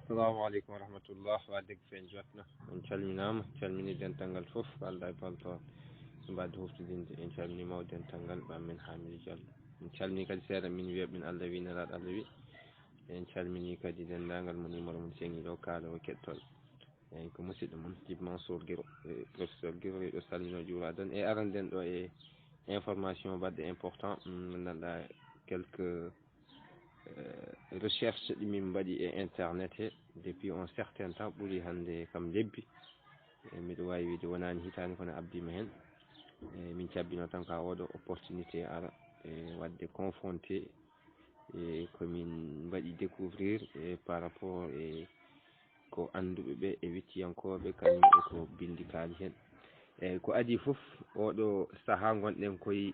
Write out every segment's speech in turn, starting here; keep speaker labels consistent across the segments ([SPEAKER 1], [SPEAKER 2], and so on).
[SPEAKER 1] Assalamu alaikum wa rahmatullah wa deg fen jotna on calminama calmini dental fof balda e balto mbadde huftidinde en calmini mawde dental ɓammen Hamidou Diallo en calmini kadi seeɗa min wiyaɓe Allah wi nelaɗo Allah wi en calmini kadi dendagal mo numéro mum sengi ɗo kaala o kettol en ko musidɗo mum Djiby Mansour Guiro professeur Guiro ɗo salmino juuraɗon e aranden ɗo e information badde important gandanɗa quelques recherche ɗi min mbaɗi e internet he depuis un certain temps ɓuuri hande kam lebbi miɗo wawi wiide wonani hitande kono abdima hen min cabbino tan ka oɗo opportunité ara e wadde confronté e komin mbaɗi découvrir par rapport e ko anduɓe ɓe e wicciyankoɓe kañum e ko bindi kaali hen eyyi ko adi foof oɗo saaha gonɗen koye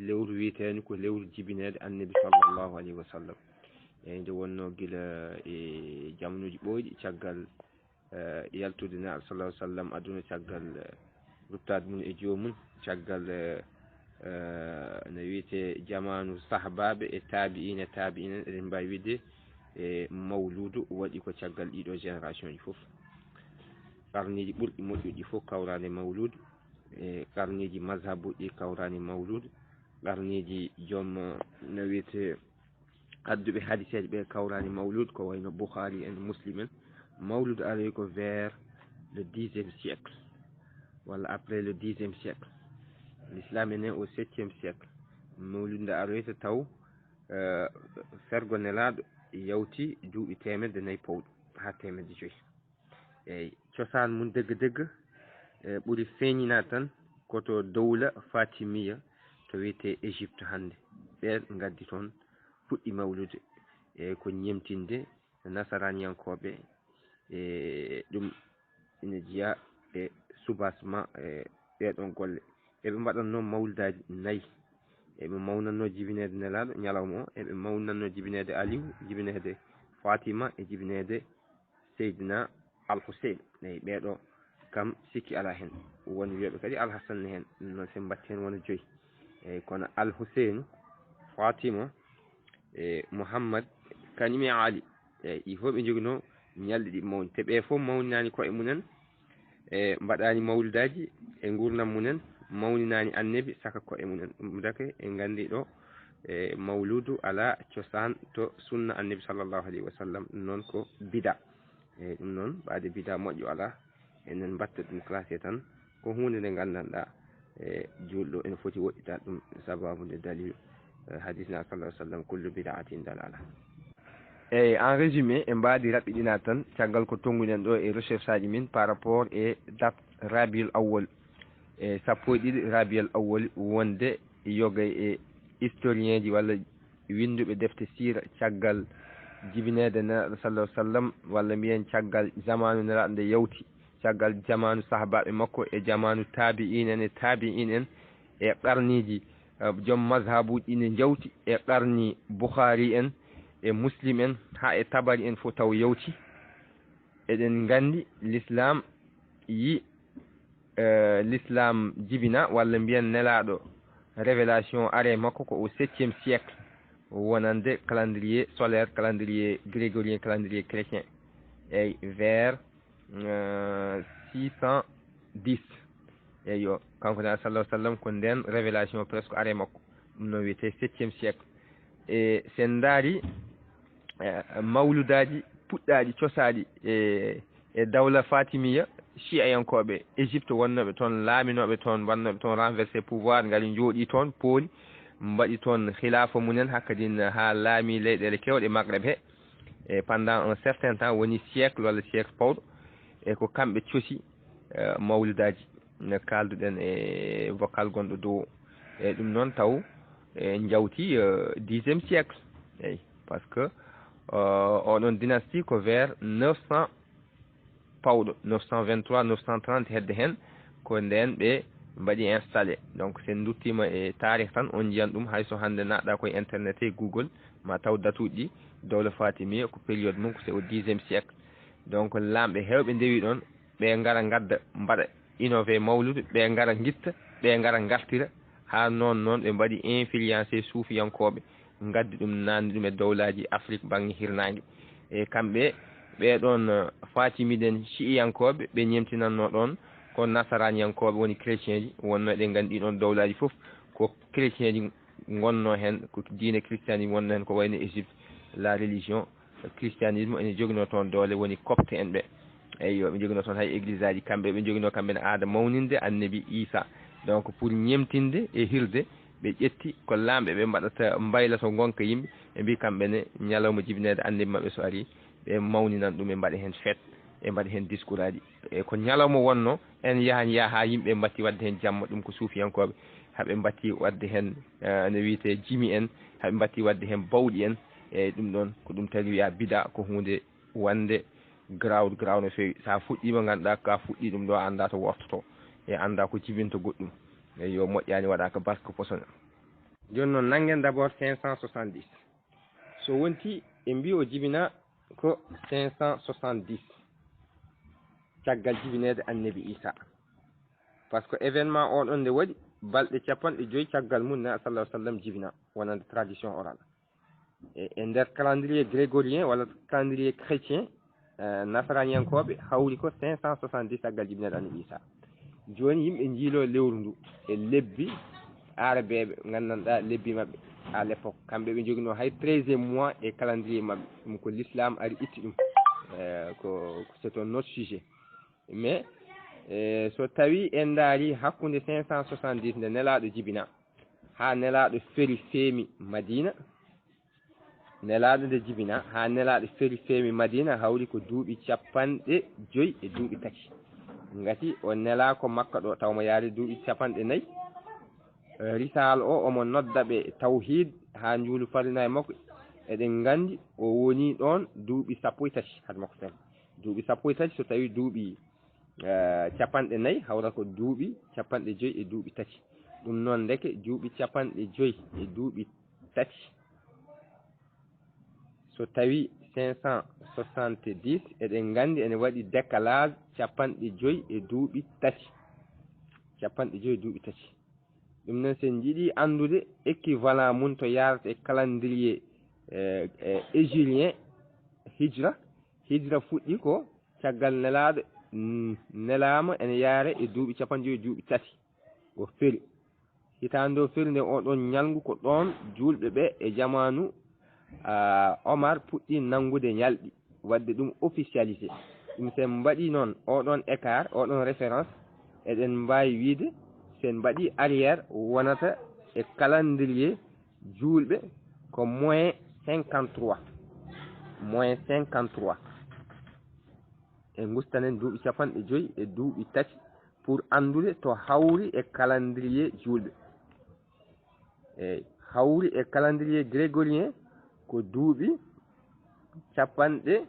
[SPEAKER 1] lewru witeni ko lewru jibinede annabi sallllahu alayhi wa sallam eyyi nde wonno guila e jamnuji ɓooyɗi caggal yaltude neɗɗo sallallahu alayhi wa sallam aduna caggal ruttade mum e jomum caggal no wiyete jamanu sahabaɓe e tabi'ina eɗen mbawi wiide e mawludu waɗi ko caggal ɗiɗo génération ji foof qarniji ɓurɗi moƴƴuɗi fof kawrani mawludu e qarniji mazhabuji ɗi kawrani mawludu qarniji joom no wiyete adduɓe hadiseje ɓe kawrani mawludu ko wayno Bukhari en Muslim en mawludu aroy ko vers le 10e siècle walla après le 10e siècle l'islam est né au 7e siècle mawludu nde aroyta taw fergo nelaɗo yawti duuɓi 100 pawɗo ha 150 eyyi cosaan mum degga degga ɓuuri feeñinade tan koto dowla fatimiya to wiyete Égypte hande ɓen gaddi toon fuɗɗi mawlude e ko ñemtinde nasaraniyankoɓe e ɗum ina jeeya e soubassement e ɓeɗon golle eɓe mbaɗanno mawludaji 4 eɓe mawnanno jibinede nelaɗo ñalawma o eɓe mawnanno jibinede Aliou jibinede Fatima e jibinede Seydina Al Hussein eyyi ɓeɗo kam sikki ala hen won wiyoɓe kadi Al Hassan ne hen noon sen batti hen wona 5 eyyi kono Al Hussein Fatima e Mouhammad kañum e Ali eyyi ɗi foof ɓe joguino ñalɗi ɗi mawni te ɓe foof mawninani koye munen e mbaɗani mawludaji e gurdam munen mawninani annabi saka koye munen ɗum dake en gandi ɗo e mawludu ala cosaan to sunna annabi sallllahu alayhi wa sallam ɗum noon ko bida eyyi ɗum noon ɓaade bida moƴƴo ala enen mbatta ɗum classé tan ko hunde nde gandanɗa e julɗo ene foti woɗɗitade ɗum sababude dalil hadis na sallah sallam kullu bid'atin dalala eyyi en résumé e mbaadi raɓɓiɗinade tan caggal ko tonguɗen ɗo e recherche aji min par rapport e date rabiul awwal e sappo e ɗiɗi rabiul awwal wonde yogay e historien ji walla winduɓe defte sira caggal jibinede nelaɗo sallah sallam walla mbiyen caggal zamanu nelaɗo nde yawti caggal jamanu sahabaɓe makko e jamanu tabi'in en e tabi'in en e qarniji joom mazhabuji ɗine jawti e qarni Bukhari en e Muslim en ha e Tabari en fof taw yawti eɗen gandi l'islam yi l'islam jibina walla mbiyen nelaɗo révélation are makko ko au 7e siècle wonande calendrier solaire calendrier grégorien calendrier chrétien eyyi vers 610 eyyo kanko na sallallahu sallam ko nden révélation presque are makko ɗum no wiyete 7e siècle e sen daari mawludaji puɗɗaɗi cosaɗi e dawla fatimiya chiayankoɓe Égypte wonnoɓe toon laaminoɓe toon wannoɓe toon renversé pouvoir ngari jooɗi toon pooli mbaɗi toon khilafa munen hakkadine ha laami leyɗele kewɗe Maghreb he e pendant un certain temps woni siècle walla siècle pawɗo e ko kamɓe coosi mawludaji no kalduɗen e vocal gonɗo dow eyyi ɗum noon taw en jawti 10e siècle eyyi par ce que oɗon dynastie ko vers 900 pawɗo 923 930 hedde hen ko nden ɓe mbaɗi installé donc sen duttima e tarih tan on jiyan ɗum hayso hande naɗɗa koye internet e Google ma taw datuji ɗi dawla fatimia ko période mum ko c'est au 10e siècle donc lamɓe hewɓe ndewi ɗon ɓe gara gadda mbaɗa innové mawludu ɓe gara guitta ɓe gara gartira ha noon ɓe mbaɗi influencé suufiyankoɓe gaddi ɗum nanni ɗum e dowlaji Afrique banggue hirnangue e kamɓe ɓe ɗon fatimiden shi'iyankoɓe ɓe ñemtinanno ɗon ko nasaraniyankoɓe woni chrétien ji wonno eɗen gandi ɗon dowlaji foof ko chrétien ji gonno hen ko diine christianisme wonno hen ko wayno Égypte la religion christianisme ene jogino toon doole woni copte en ɓe eyyo ɓe jogino toon hay église aji kamɓe ɓe jogino kamɓene aada mawninde annabi Isa donc pour ñemtinde e hirde ɓe ƴetti ko lamɓe ɓe mbaɗata mbayla to gonka yimɓe ɓe mbi kamɓene ñalawma jibinede annabi mabɓe so ari ɓe mawninan ɗum ɓe mbaɗa hen fête ɓe mbaɗa hen discours aji e ko ñalawma wonno en yaha ha yimɓe mbatti wadde hen jamma ɗum ko suufiyankoɓe haɓe mbatti wadde hen no wiyete jimi en haɓe mbatti wadde hen bawɗi en e ɗum ɗon ko ɗum tagi wiya bida ko hunde wande grawde graw no fewi sa fuɗɗima ganduɗa ka fuɗɗi ɗum ɗo anda to wortoto e anda ko jibinta goɗɗum e yo moƴƴani waɗaka barque posone joni noon nanguen d' abord 570 so wonti e mbi o jibina ko 570 caggal jibinede annabi Isa par ce que événement on ɗon nde waɗi balɗe 50 caggal mum ne sallallahu sallam jibina wonande tradition orale e nder calendrier grégorien walla calendrier chrétien nasaraniyankoɓe hawri ko 570 caggal jibinede annabi Isa joni yimɓe jiilo lewru ndu e lebbi arabeɓe gandanɗa lebbi mabɓe à l'époque kamɓe ɓe jogino hay 13e mois e calendrier mabɓe ɗum ko l'islam ari itti ɗum ko c'est un autre sujet mais so tawi en daari hakkude 570 nde nelaɗo jibina ha nelaɗo feri feemi Madina nelaɗo nde jibina ha nelaɗo feri feemi Madina hawri ko duuɓi 50 e duuɓi tati ngati o nela ko Makka ɗo tawmo yaari duuɓi 40 risal o omo nodda ɓe tawhid ha juulu farina e makko eɗen gandi o woni ɗon duuɓi 13 hade makko tan duuɓi 13 so tawi duuɓi 50 hawra ko duuɓi 50 e duuɓi tati ɗum noon deke duuɓi 50 e duuɓi tati so tawi 570 eɗen gandi ene waɗi décalage 50 e duuɓi tati 50 e duuɓi tati ɗum noon sen jiiɗi andude équivalent mum to yarata e calendrier hégirien hijra fuɗɗi ko caggal nelaɗo nelama ene yaara e duuɓi 50 e duuɓi tati o feri hitande o feri nde oɗon ñalngu ko ɗon julɓe ɓe e jamanu Omar puɗɗi nangude ñalɗi wadde ɗum officialisé ɗum sen mbaɗi noon oɗon écart oɗon référence eɗen mbawi wiide sen mbaɗi arrière wonata e calendrier julɓe ko moins 53 e gustanen duuɓi 50 e duuɓi tati pour andude to hawri e calendrier julɓe e hawri e calendrier grégorien ko duuɓi 50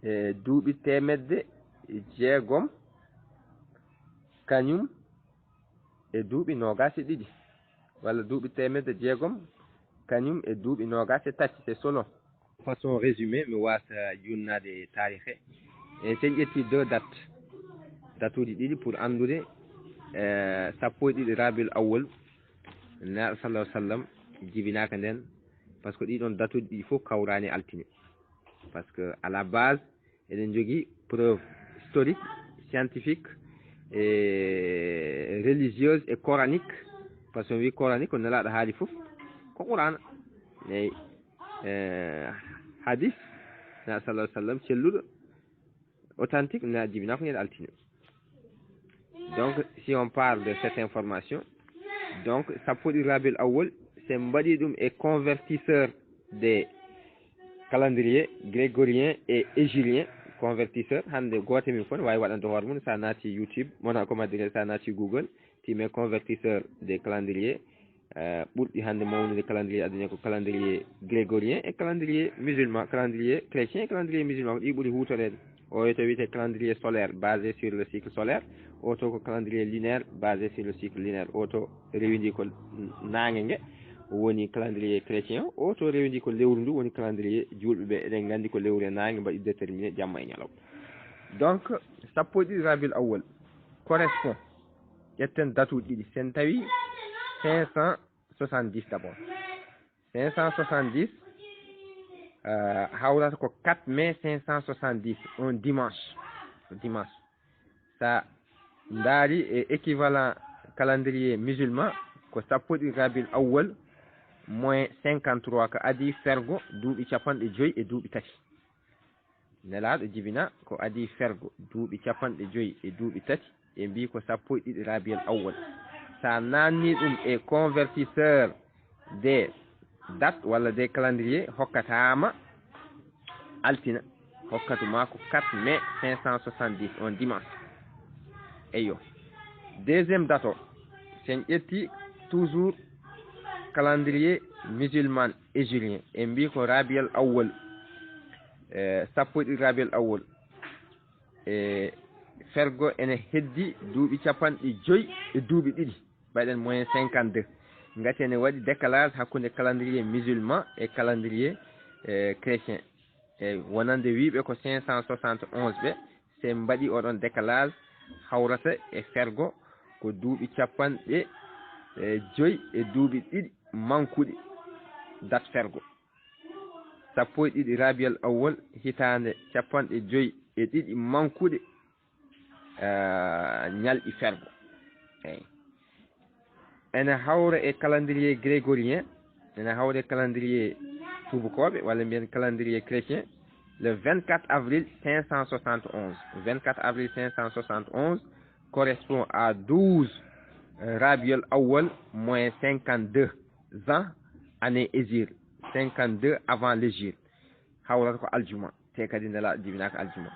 [SPEAKER 1] e duuɓi 160 kañum e duuɓi 22 walla duuɓi 160 kañum e duuɓi 23 c'est selon façon résumé mi wasa junnade tarihe e sen ƴetti deux date uji ɗiɗi pour andude sappo e ɗiɗi rabiul awwal neɗɗo sallallahu sallam jibinaka nden par ce que ɗiɗon date uji ɗi fof kawrani altine par ce que à la base eɗen jogui preuve historique scientifique et religieuse et coranique par ce que wi coranique ko nelaɗo haali fof ko qur'ana eyyi hadith na sallallahu sallam celluɗo authentique na jibina ko ñande altine donc si on parle de cette information donc sappo ɗi rabiul awwal c'est mbaɗi ɗum e convertisseur des calendrier grégorien et hégirien convertisseur hande goto min fof ne wawi waɗande hoore mum sa naati YouTube mona ko madire sa naati Google time convertisseur des calendrier ɓurɗi hande mawnude calendrier aduna ko calendrier grégorien et calendrier musulman calendrier chrétien et calendrier musulman ko ɗi ɓuuri hutorede o to wiyete calendrier solaire basé sur le cycle solaire oto ko calendrier lunaire basé sur le cycle lunaire oto rewidi ko nangue gue woni calendrier chrétien o to rewidi ko lewru ndu woni calendrier julɓe ɓe eɗen gandi ko lewru e nangue mbaɗi déterminé jamma e ñalaw donc sappo ɗiɗi rabiul awwal correspond ƴetten date uji ɗiɗi sen tawi 570 d'abord 570 hawrata ko 4 mai 570 un dimanche sa ndaari e équivalent calendrier musulman ko sappoɗi rabil awwal moins 53 ko adi fergo duuɓi capanɗe joyi e duuɓi tati nelaɗo jibina ko adi fergo duuɓi capanɗe joyi e duuɓi tati e mbi ko sappo e ɗiɗi rabiel awwal sa nanni ɗum e convertisseur des dates walla des calendrier hokkatama altina hokkatuma ko 4 mai 570 on dimanche eyo deuxième date o sen ƴetti toujours calendrier musulman hégirien e mbi ko rabiel awwal sappo e ɗiɗi rabiel awwal e fergo ene heddi duuɓi capanɗe joyi e duuɓi ɗiɗi mbaɗen moyen 52 ngati ene waɗi décalage hakkude calendrier musulman e calendrier chrétien e wonande wiiɓe ko 571 ɓe se mbaɗi oɗon décalage hawrata e fergo ko duuɓi capanɗe joyi e duuɓi ɗiɗi mankuɗe date fergo sappo e ɗiɗi rabiel awwal hitande capanɗe joyi e ɗiɗi mankuɗe ñalɗi fergo eyi ene hawra e calendrier grégorien ene hawra e calendrier tubakoɓe walla mbiyen calendrier chrétien le 24 avril 571 24 avril 571 correspond à 12 rabiel awwal moins 52 ans année hégire 52 avant l'hégire hawrata ko aljuma te kadi nela jibina ko aljuma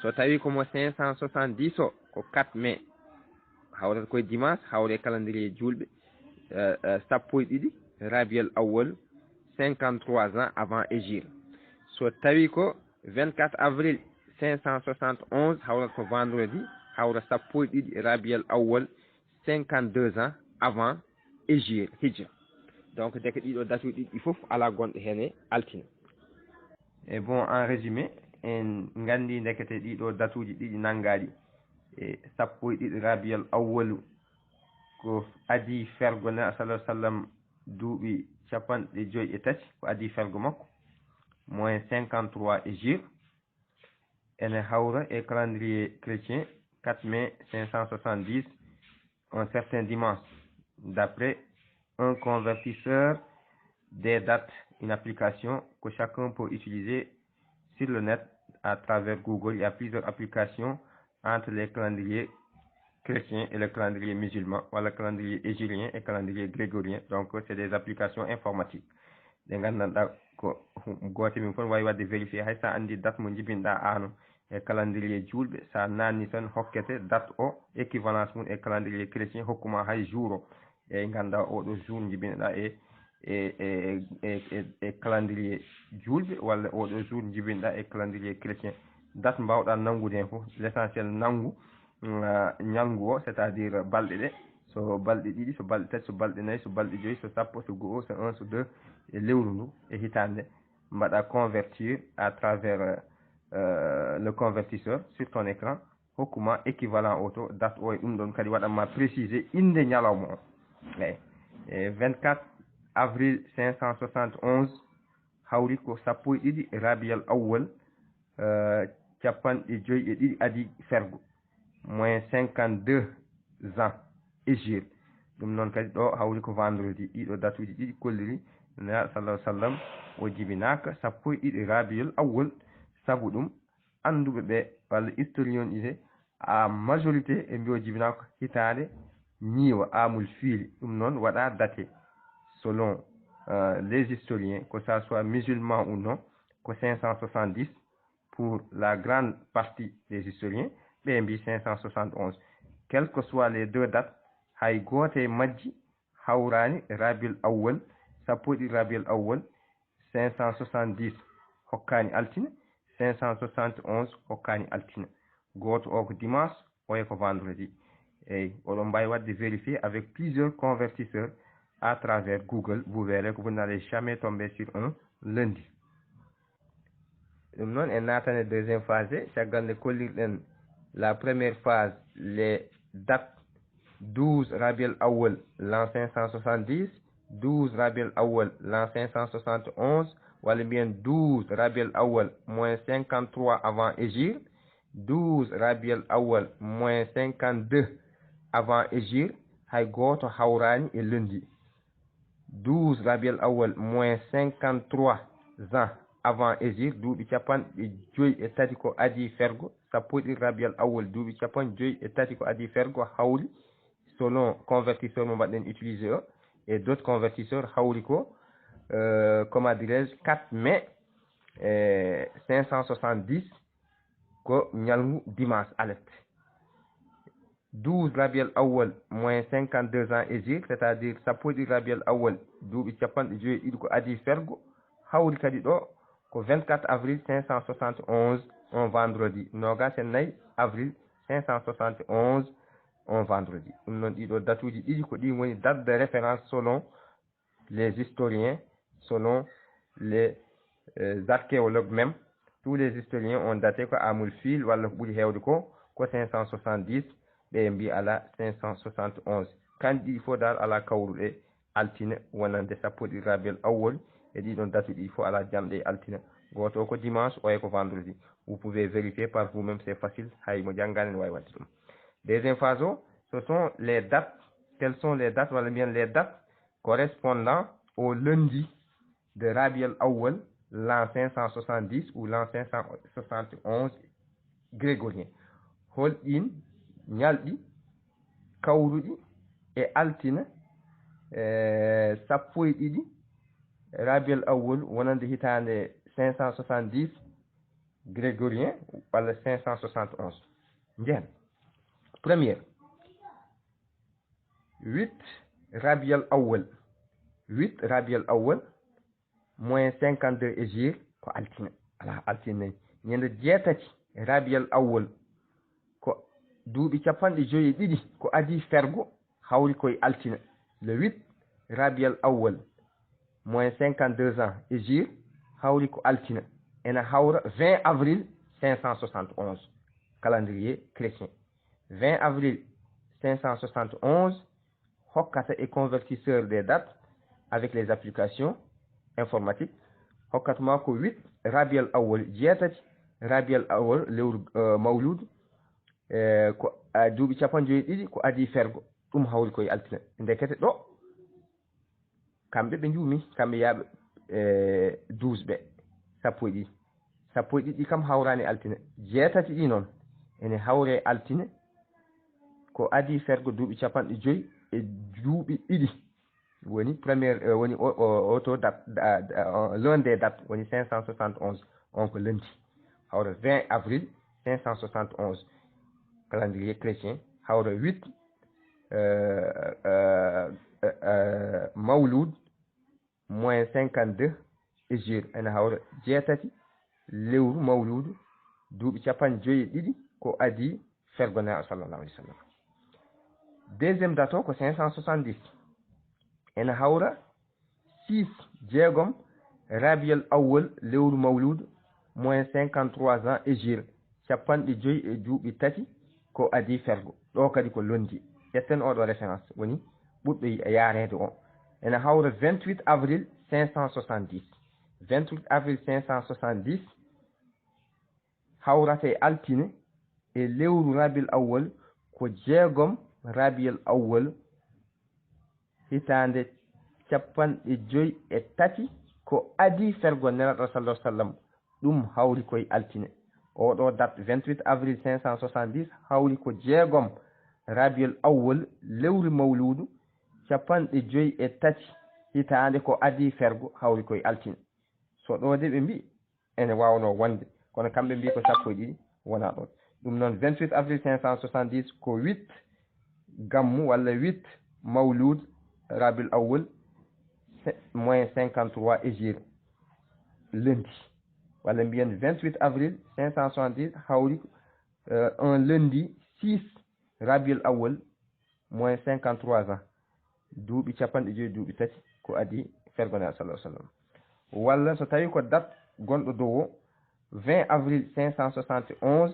[SPEAKER 1] so tawi komo 570 o ko 4 mai hawrata koye dimanche hawre calendrier julɓe sappo e ɗiɗi rabiel awwal 53 ans avant hégire so tawi ko 24 avril 571 hawrata ko vendredi hawra sappo e ɗiɗi rabiel awwal 52 ans avant hégire hijra donc deke ɗiɗo date uji ɗiɗi fof ala gonɗo hen e altina et bon en résumé en gandi dekete ɗiɗo date uji ɗiɗi nanggaɗi e sappo e ɗiɗi rabiel awwalu ko adi fergo ne sallallahu sallam duuɓi capanɗe joyi e tati ko adi fergo makko moins 53 hégire ene hawra e calendrier chrétien 4 mai 570 un certain dimanche d'après un convertisseur des dates, une application que chacun peut utiliser sur le net à travers Google. Il y a plusieurs applications entre les calendriers chrétiens et le calendrier musulman, ou le calendrier hégirien et le calendrier grégorien. Donc, c'est des applications informatiques. Gote min fon wawi wadde vérifier hay sa andi date mo jibinɗa ano e calendrier julɓe sa nanni tan hokkete date o équivalence mum e calendrier chrétien hokkuma hay jour o e ganda oɗo jour jibinoɗa e calendrier julɓe walla oɗo jour jibinoɗa e calendrier chrétien date mbawɗa nangude hen foof l' essentiel nangu ñalngu o c'est à dire balɗe ɗe so balɗe ɗiɗi so balɗe tati so balɗe nayyi so balɗe joyyi so sappo so go'o so 1 so 2 e lewru ndu e hitande mbaɗa convertir à travers le convertisseur sur ton écran hokkuma équivalent auto date o e ɗum ɗon kadi waɗanma préciser inde ñalawma o eyyi 24 avril 571 hawri ko sappo e ɗiɗi rabiel awwal capanɗe joyi e ɗiɗi adi fergo moins 52 ans hégire ɗum noon kadi ɗo hawri ko vendredi ɗiɗo date uji ɗiɗi kolliri nelaɗo sallallahu sallam o jibinaka sappo e ɗiɗi rabiel awwal saabu ɗum anduɓe ɓe walla historien ɗi a majorité e mbi o jibinaka hitande ñiiwa amul fiili ɗum noon waɗa daté selon les historiens que ça soit musulman ou non ko 570 pour la grande partie des historiens ɓe mbi 571 quelles que soient les deux dates hay goote majji hawrani rabiel awwal sappo e ɗiɗi rabiel awwal 570 hokkani altina 571 hokkani altina goto o ko dimanche oye ko vendredi eyyi oɗon mbawi wadde vérifier avec plusieurs convertisseurs à travers Google vous verrez que vous n'allez jamais tomber sur un lundi ɗum noon en natane deuxième phase caggal nde kollirɗen la première phase les dates 12 rabiel awwal l'an 570 12 rabiel awwal l'an 571
[SPEAKER 2] wala mbiyen 12 rabiul awwal moins 53 avant hégire 12 rabiul awwal moins 52 avant hégire hay goto hawrani e lundi 12 rabiul awwal moins 53 ans avant hégire duuɓi capanɗe joyi e tati ko adi fergo sappo e ɗiɗi rabiul awwal duuɓi capanɗe joyi e tati ko adi fergo hawli selon convertisseur mo mbaɗɗen utilisé o et d'autres convertisseurs hawli ko comment dirais-je 4 mai 570 ko ñalngu dimanche alerte 12 rabiul awwal moins 52 ans hégire c'est-à-dire sappo e ɗiɗi rabiul awwal duuɓi capanɗe joyi e ɗiɗi ko adi fergo hawli kadi ɗo ko 24 avril 571 on vendredi nogas e 4 avril 571 on vendredi ɗum noon ɗiɗo date uji ɗiɗi ko ɗi woni date de référence selon les historiens selon les archéologues même tous les historiens ont daté ko amul fil walla ko ɓuri hewde ko 570 ɓe mbi ala 571 kanƴe ɗiɗi fof dal ala kawruɗe altine wonande sappo ɗiɗi rabiul awwal et ɗiɗon date ɗi fof ala jamɗe altina goto ko dimanche o ko vendredi vous pouvez vérifier par vous-même c'est facile hay mo janggani ne wawi wadde ɗum deuxième phase o ce sont les dates quelles sont les dates walla mbiyen les dates correspondant au lundi de rabiul awwal l'an 570 ou l'an 571 grégorien holɗin ñalɗi kawruɗi e altina sappo e ɗiɗi rabiul awwal wonande hitande 570 grégorien walla 571 njehen première 8 rabiul awwal 8 rabiul awwal moins 52 hégire ko altina ala altina nayi ñande jeetati rabiul awwal ko duuɓi capanɗe joyi e ɗiɗi ko adi fergo hawri koye altina le 8 rabiul awwal moins 52 ans hégire hawri ko altina ena hawra 20 avril 571 calendrier chrétien 20 avril 571 hokkata et convertisseur des dates avec les applications informatiques hokkatuma ko 8 rabiul awwal jeetati rabiul awwal lewru mawlud ko duuɓi capanɗe joyi ɗiɗi ko adi fergo ɗum hawri koye altina ndekete ɗo kamɓe ɓe juumi kamɓe yaaɓe 12 ɓe sappo e ɗiɗi kam hawrani altina jeetati ɗi noon ene hawre altina ko adi fergo duuɓi capanɗe joyi e duuɓi ɗiɗi woni première woni auto date l'un des dates woni 571 on ko lundi hawra 20 avril 571 calendrier chrétien hawra 8 mawlud moins 52 hégire ene hawra jeetati lewru mawludu duuɓi capanɗe joyi e ɗiɗi ko adi fergonaire sallallahu alayhi wa sallam deuxième date o ko 570 ene hawra 6 jeegom rabiul awwal lewru mawlud moins 53 ans hégire capanɗe joyi e duuɓi tati ko adi fergo ɗo kadi ko londi ƴetten oɗo référence woni ɓuɗɗo yaarede o ene hawra 28 avril 570 28 avril 570 hawrata e altine e lewru rabiul awwal ko jeegom rabiul awwal hitande capanɗe joyi e tati ko adi fergo nelaɗo sallallahu alaihi wasallam ɗum hawri koye altine oɗo date 28 avril 570 hawri ko jeegom rabiul awwal lewru mawludu capanɗe joyi e tati hitande ko adi fergo hawri koye altine so ɗo de ɓe mbi ene wawno wonde kono kamɓe mbi ko sappo e ɗiɗi wona ɗon ɗum noon 28 avril 570 ko 8 gammu walla 8 mawlud rabiul awwal moins 53 hégire lundi walla mbiyen 28 avril 570 hawri un lundi 6 rabiul awwal moins 53 ans duuɓi capanɗe joyi duuɓi tati ko adi fergonaire sallallahu alaihi wasallam walla so tawi ko date gonɗo dow o 20 avril 571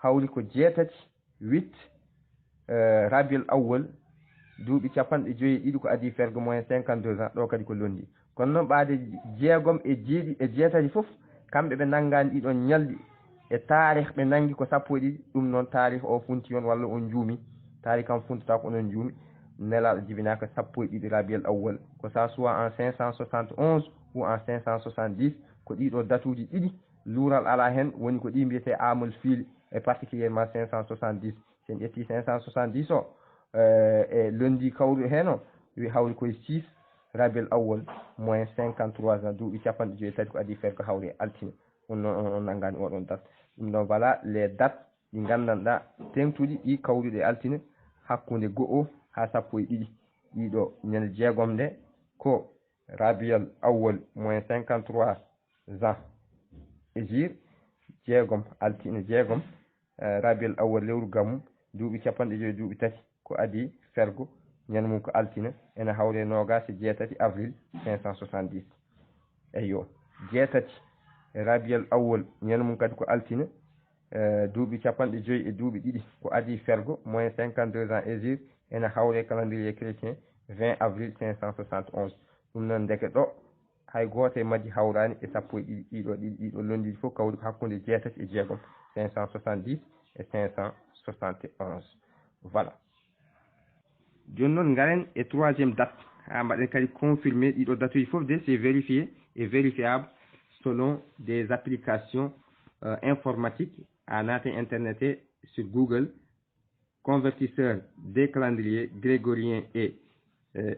[SPEAKER 2] hawri ko jeetati 8 rabiul awwal duuɓi capanɗe joyi ɗiɗi ko adi fergo moins 52 ans ɗo kadi ko londi kono noon ɓaade jeegom e jeetati fof kamɓe ɓe nanngani ɗiɗon ñalɗi e taarih ɓe nangi ko 12 ɗum noon taarih o funti on walla on juumi taarih kam funtata ko onon juumi nelaɗo jibinaka 12 rabiul awwal ko ça soit en 571 ou en 570 ko ɗiɗo datuji ɗiɗi luural ala hen woni ko ɗi mbiyete amul fiili et particulièrement 570 sen ƴetti 570 o e lundi kawru hen o wi hawri koye 6 rabiul awwal moins 53 ans duuɓi 53 ko adi fer ko hawri altine ɗum noon on nanngani oɗon date ɗum noon voilà les dates ɗi gandanɗa tengtuɗi ɗi kawruɗe altine hakkude go'o ha 12 ɗiɗo ñande jeegom nde ko rabiul awwal moins 53 ans hégire jeegom altine jeegom rabiul awwal lewru gammu duuɓi 50 duuɓi tati ko adi fergo ñande mum ko altine ene hawre nogas e jeetati avril 570 eyyo jeetati rabiul awwal ñande mum kadi ko altine duuɓi 50 duuɓi ɗiɗi ko adi fergo moins 52 ans hégire ene hawre calendrier chrétien 20 avril 571 ɗum noon ndeke ɗo hay gooto e majji hawrani e 12 ɗiɗo londiji fof kawri ko hakkude jeetati e jeegom 570 et 571 voilà joni noon garen e troisiéme date ha mbaɗen kadi confirmé ɗiɗo date uji fof de c'est vérifié et vérifiable selon des applications informatiques à naate internet sur Google convertisseur des calendriers grégoriens et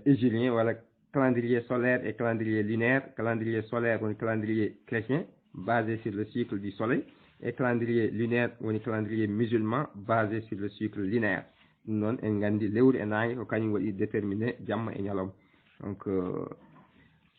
[SPEAKER 2] hégiriens voilà calendrier solaire et calendrier lunaire calendrier solaire ou calendrier chrétien basé sur le cycle du soleil et calendrier lunaire ou calendrier musulman basé sur le cycle lunaire non en gandi lewru e nangue ko kañum waɗi déterminé jamma e ñalawma donc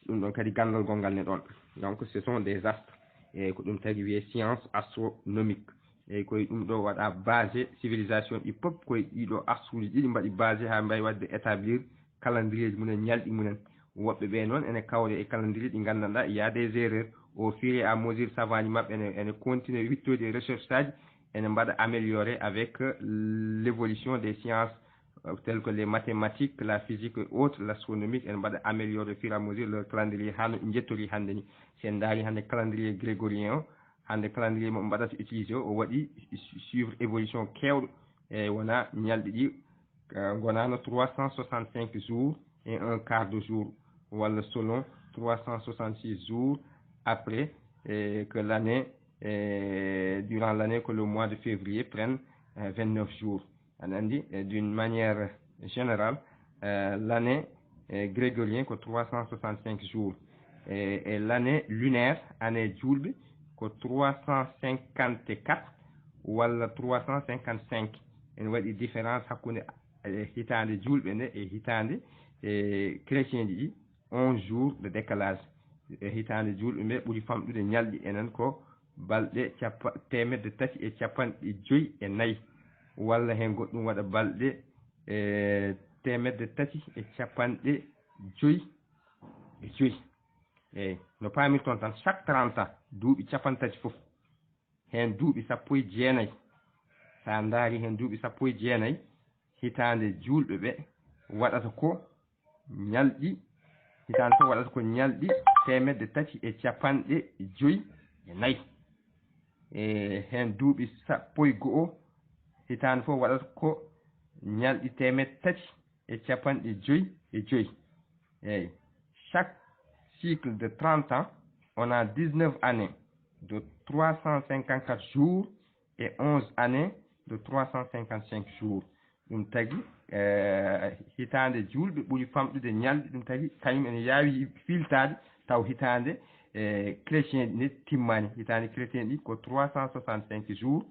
[SPEAKER 2] ɗum ɗon kadi gandal gongal ne ɗon donc ce sont des astres et ko ɗum tagi wiye science astronomique eyyi koye ɗum ɗo waɗa basé civilisation ɗi pop koye ɗiɗo asruji ɗiɗi mbaɗi basé ha mbawi wadde établir calendrier ji munen ñalɗi munen woɓɓe ɓe noon ene kawre e calendrier ɗi gandanɗa il y a des erreurs au fur et à mesure savaji mabɓe ene continue wittode e recherche aji ene mbaɗa amélioré avec l'évolution des sciences telles que les mathématiques la physique et autres l'astronomie ene mbaɗa amélioré au fur et à mesure leur calendrier hano jettori hande ni sen daari hande calendrier grégorien o hande calendrier mo mbaɗata utilisé o waɗi suivre évolution kewɗo e wona ñalɗi ɗi gonano 365 jours et un quart de jour walla selon 366 jours après que l'année durant l'année que le mois de février prenne 29 jours on andi d'une manière générale l'année grégorien que 365 jours et l'année lunaire année julɓe ko 354 walla 355 ene waɗi différence hakkude hitande julɓe nde e hitande chrétien ji ɗi 11 jours de décalage e hitande julɓe ɓe ɓuuri famɗude ñalɗi enen ko balɗe 354 walla hen goɗɗum waɗa balɗe 355 eyyi no pamirton tan chaque 30 ans duuɓi 30 foof hen duuɓi 19 sa daari hen duuɓi 19 hitande julɓe ɓe waɗata ko ñalɗi hitande fof waɗata ko ñalɗi 354 e hen duuɓi 11 hitande fof waɗata ko ñalɗi 355 eyyi chaque cycle de 30 ans on a 19 années de 354 jours et 11 années de 355 jours ɗum tagi hitande julɓe ɓuuri famɗude ñalɗi ɗum tagi kañum ene yawi filtade taw hitande chrétien ɗi timmani hitande chrétien ɗi ko 365 jours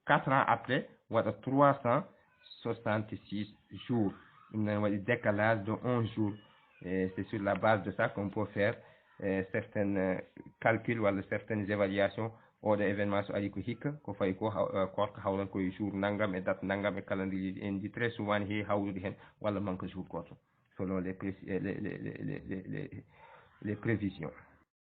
[SPEAKER 2] 4 ans après waɗa 366 jours ɗum nan waɗi décalage de 11 jours et c'est sur la base de ça qu'on peut faire certaines calculs walla certaines évaluations oɗo événement so ari ko hikka ko fayi ko korka hawran koye jour naggam e date naggam e calendrier en dit très souvent ne heewi hawrude hen walla manque jour goto selon les prévisions